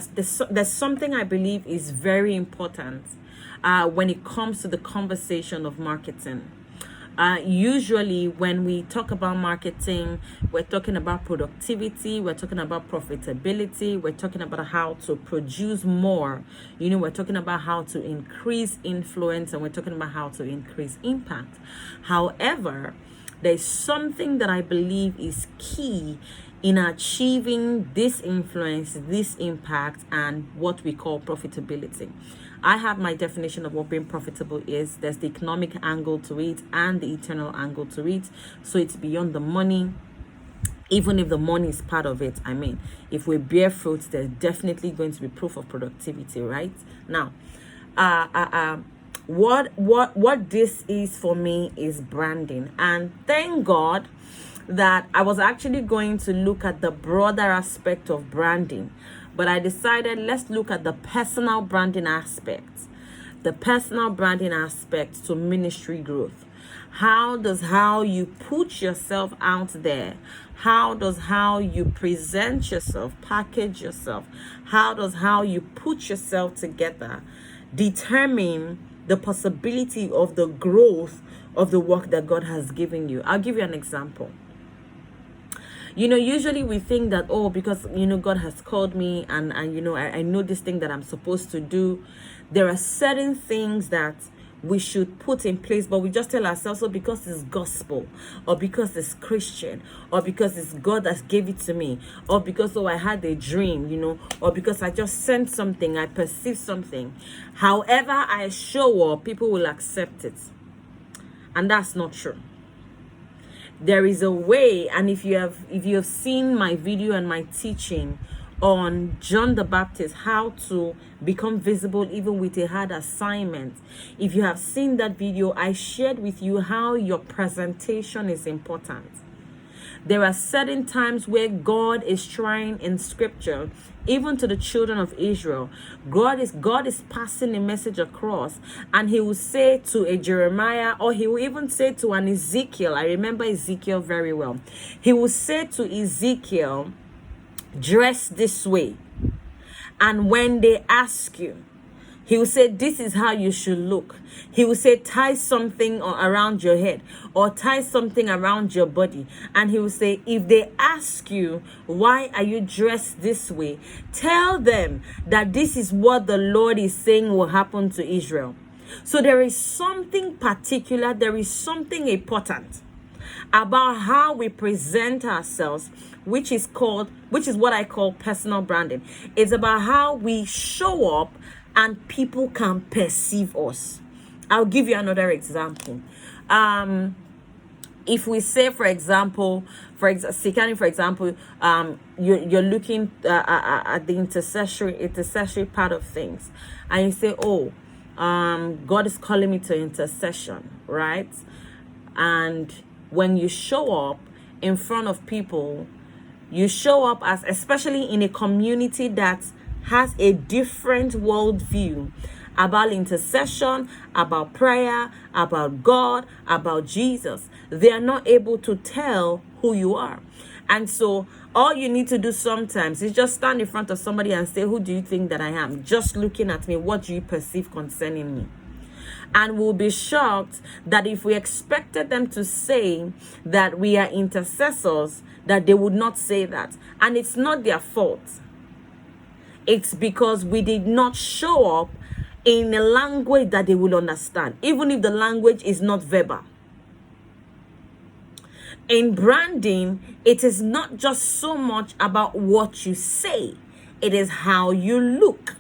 there's something I believe is very important when it comes to the conversation of marketing. Usually when we talk about marketing, we're talking about productivity, we're talking about profitability, we're talking about how to produce more, we're talking about how to increase influence, and we're talking about how to increase impact. However, there's something that I believe is key in achieving this influence, this impact, and what we call profitability. I have my definition of what being profitable is. There's the economic angle to it and the eternal angle to it. So it's beyond the money, even if the money is part of it. I mean, if we bear fruit, there's definitely going to be proof of productivity, right? Now, what this is for me is branding. And thank God that I was actually going to look at the broader aspect of branding, but I decided let's look at the personal branding aspect. The personal branding aspect to ministry growth. How does how you put yourself out there, how you present yourself, package yourself, how you put yourself together determine the possibility of the growth of the work that God has given you. I'll give you an example. Usually we think that, because, God has called me and I know this thing that I'm supposed to do. There are certain things that we should put in place, but we just tell ourselves, because it's gospel, or because it's Christian, or because it's God that gave it to me, or because, I had a dream, or because I just sent something, I perceived something. However I show up, people will accept it. And that's not true. There is a way, and if you have seen my video and my teaching on John the Baptist, how to become visible even with a hard assignment, if you have seen that video, I shared with you how your presentation is important. There are certain times where God is trying in scripture, even to the children of Israel, God is passing a message across, and he will say to a Jeremiah, or he will even say to an Ezekiel. I remember Ezekiel very well. He will say to Ezekiel, dress this way. And when they ask you, he will say, this is how you should look. He will say, tie something around your head or tie something around your body. And he will say, if they ask you, why are you dressed this way? Tell them that this is what the Lord is saying will happen to Israel. So there is something particular, there is something important about how we present ourselves, which is what I call personal branding. It's about how we show up and people can perceive us. I'll give you another example. If we say, for example, you're looking at the intercessory part of things, and you say, God is calling me to intercession, right? And when you show up in front of people, you show up as, especially in a community that has a different worldview about intercession, about prayer, about God, about Jesus. They are not able to tell who you are. And so all you need to do sometimes is just stand in front of somebody and say, who do you think that I am? Just looking at me, what do you perceive concerning me? And we'll be shocked that if we expected them to say that we are intercessors, that they would not say that. And it's not their fault. It's because we did not show up in a language that they will understand, even if the language is not verbal. In branding, it is not just so much about what you say. It is how you look,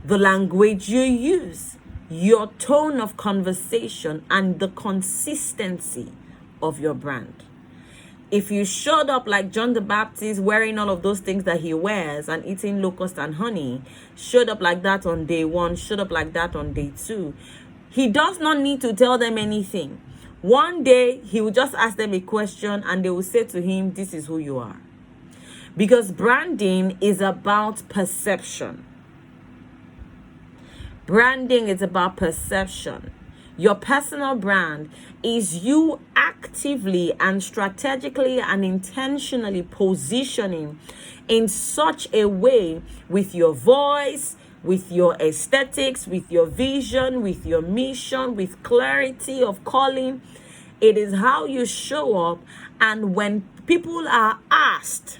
the language you use, your tone of conversation, and the consistency of your brand. If you showed up like John the Baptist, wearing all of those things that he wears and eating locust and honey, showed up like that on day 1, showed up like that on day 2, he does not need to tell them anything. One day, he will just ask them a question and they will say to him, this is who you are. Because branding is about perception. Branding is about perception. Your personal brand is you actively and strategically and intentionally positioning in such a way with your voice, with your aesthetics, with your vision, with your mission, with clarity of calling. It is how you show up. And when people are asked,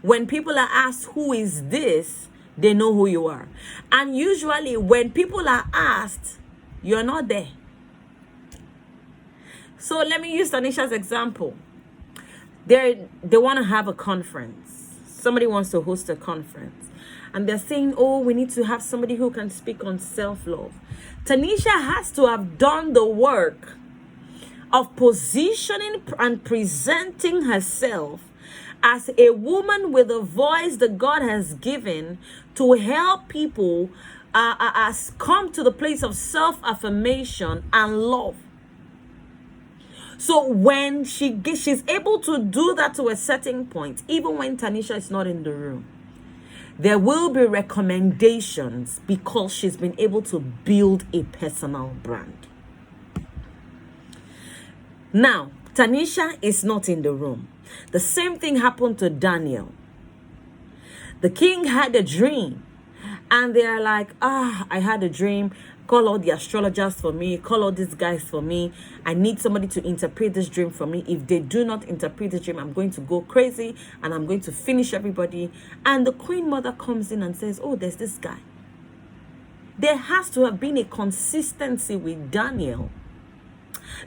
who is this, they know who you are. And usually when people are asked, you're not there. So let me use Tanisha's example. They want to have a conference. Somebody wants to host a conference. And they're saying, oh, we need to have somebody who can speak on self-love. Tanisha has to have done the work of positioning and presenting herself as a woman with a voice that God has given to help people come to the place of self-affirmation and love. So when she's able to do that to a certain point, even when Tanisha is not in the room, there will be recommendations because she's been able to build a personal brand. Now, Tanisha is not in the room. The same thing happened to Daniel. The king had a dream. And they're like, I had a dream. Call all the astrologers for me. Call all these guys for me. I need somebody to interpret this dream for me. If they do not interpret the dream, I'm going to go crazy and I'm going to finish everybody. And the queen mother comes in and says, oh, there's this guy. There has to have been a consistency with Daniel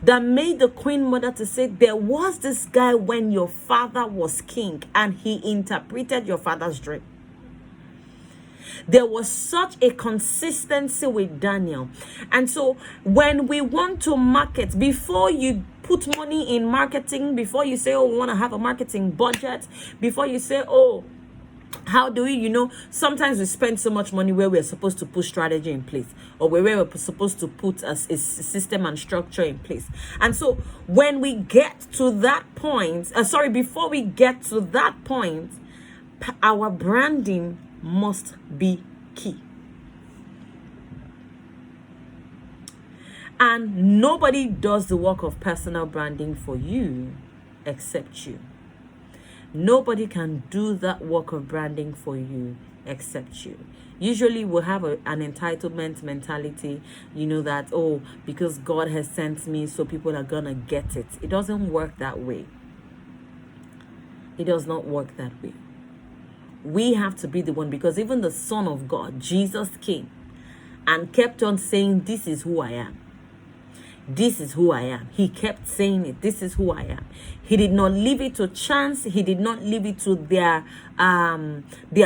that made the queen mother to say, there was this guy when your father was king and he interpreted your father's dream. There was such a consistency with Daniel. And so when we want to market, before you put money in marketing, before you say, oh, we want to have a marketing budget, before you say, oh, how do we, sometimes we spend so much money where we're supposed to put strategy in place, or where we're supposed to put a system and structure in place. And so when we get to that point, before we get to that point, our branding must be key. And nobody does the work of personal branding for you except you. Nobody can do that work of branding for you except you. Usually we'll have an entitlement mentality, that, oh, because God has sent me, so people are gonna get it. It doesn't work that way. It does not work that way. We have to be the one, because even the Son of God, Jesus, came and kept on saying, this is who I am. This is who I am. He kept saying it. This is who I am. He did not leave it to chance. He did not leave it to their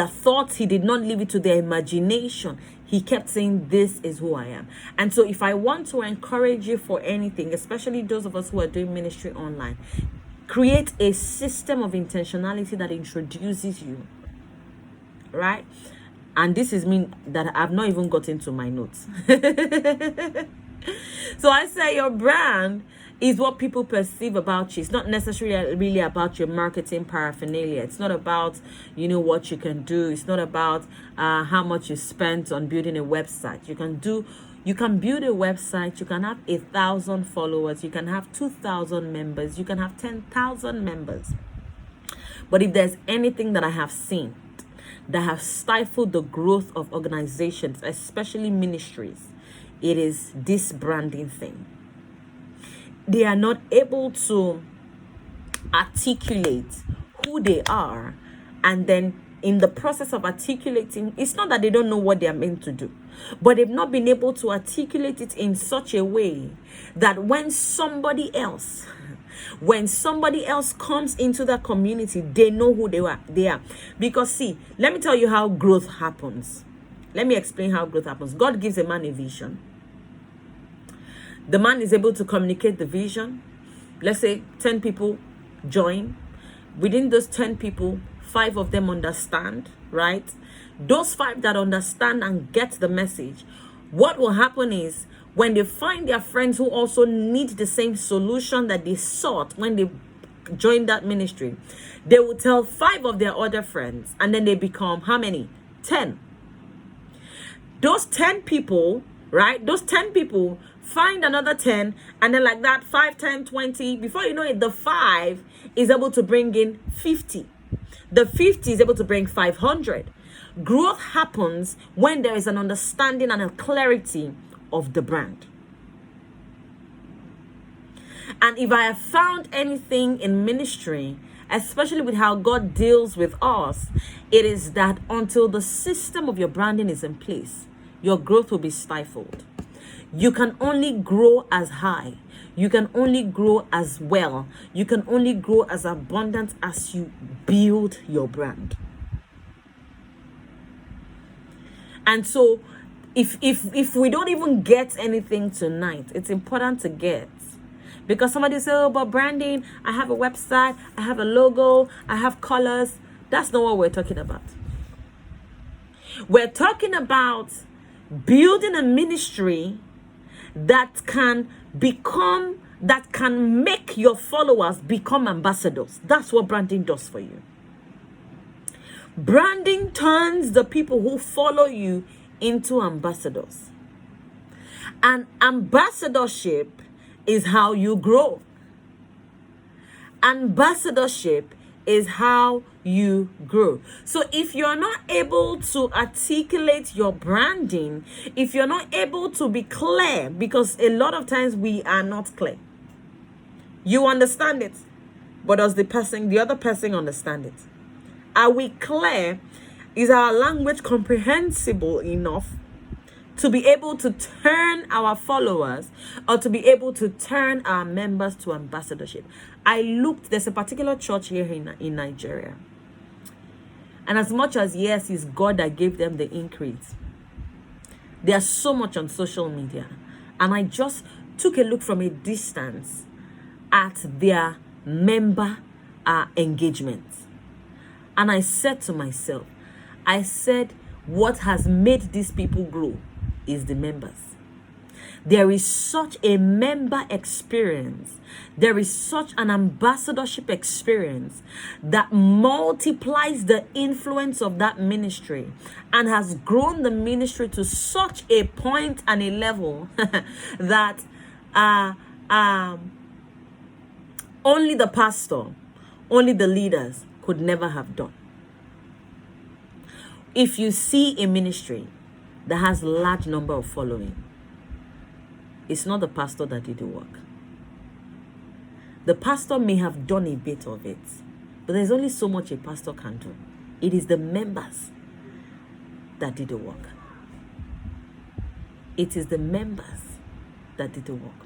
thoughts. He did not leave it to their imagination. He kept saying, this is who I am. And so if I want to encourage you for anything, especially those of us who are doing ministry online, create a system of intentionality that introduces you, right? And this is me that I've not even gotten to my notes. So I say your brand is what people perceive about you. It's not necessarily really about your marketing paraphernalia. It's not about, what you can do. It's not about how much you spent on building a website. You can build a website. You can have 1,000 followers. You can have 2,000 members. You can have 10,000 members. But if there's anything that I have seen that have stifled the growth of organizations, especially ministries, it is this branding thing. They are not able to articulate who they are, and then in the process of articulating, it's not that they don't know what they are meant to do, but they've not been able to articulate it in such a way that when somebody else comes into that community, they know who they are. Because see, let me tell you how growth happens. Let me explain how growth happens. God gives a man a vision. The man is able to communicate the vision. Let's say 10 people join. Within those 10 people, 5 of them understand, right? Those 5 that understand and get the message, what will happen is when they find their friends who also need the same solution that they sought when they joined that ministry, they will tell 5 of their other friends, and then they become how many? 10. Those 10 people, right? Those 10 people find another 10, and then like that, 5, 10, 20. Before you know it, the 5 is able to bring in 50. The 50 is able to bring 500. Growth happens when there is an understanding and a clarity of the brand. And if I have found anything in ministry, especially with how God deals with us, it is that until the system of your branding is in place, your growth will be stifled. You can only grow as high. You can only grow as well. You can only grow as abundant as you build your brand. And so if we don't even get anything tonight, it's important to get. Because somebody says, oh, but branding, I have a website, I have a logo, I have colors. That's not what we're talking about. We're talking about building a ministry that can make your followers become ambassadors. That's what branding does for you. Branding turns the people who follow you into ambassadors. And ambassadorship is how you grow. Ambassadorship is how you grow. So if you're not able to articulate your branding, if you're not able to be clear, because a lot of times we are not clear. You understand it, but does the other person understand it? Are we clear? Is our language comprehensible enough to be able to turn our followers or to be able to turn our members to ambassadorship? There's a particular church here in Nigeria. And as much as, yes, it's God that gave them the increase, there's so much on social media. And I just took a look from a distance at their member engagement. And I said to myself, what has made these people grow is the members. There is such a member experience. There is such an ambassadorship experience that multiplies the influence of that ministry and has grown the ministry to such a point and a level that only the pastor, only the leaders could never have done. If you see a ministry that has a large number of following, it's not the pastor that did the work. The pastor may have done a bit of it, but there's only so much a pastor can do. It is the members that did the work. It is the members that did the work.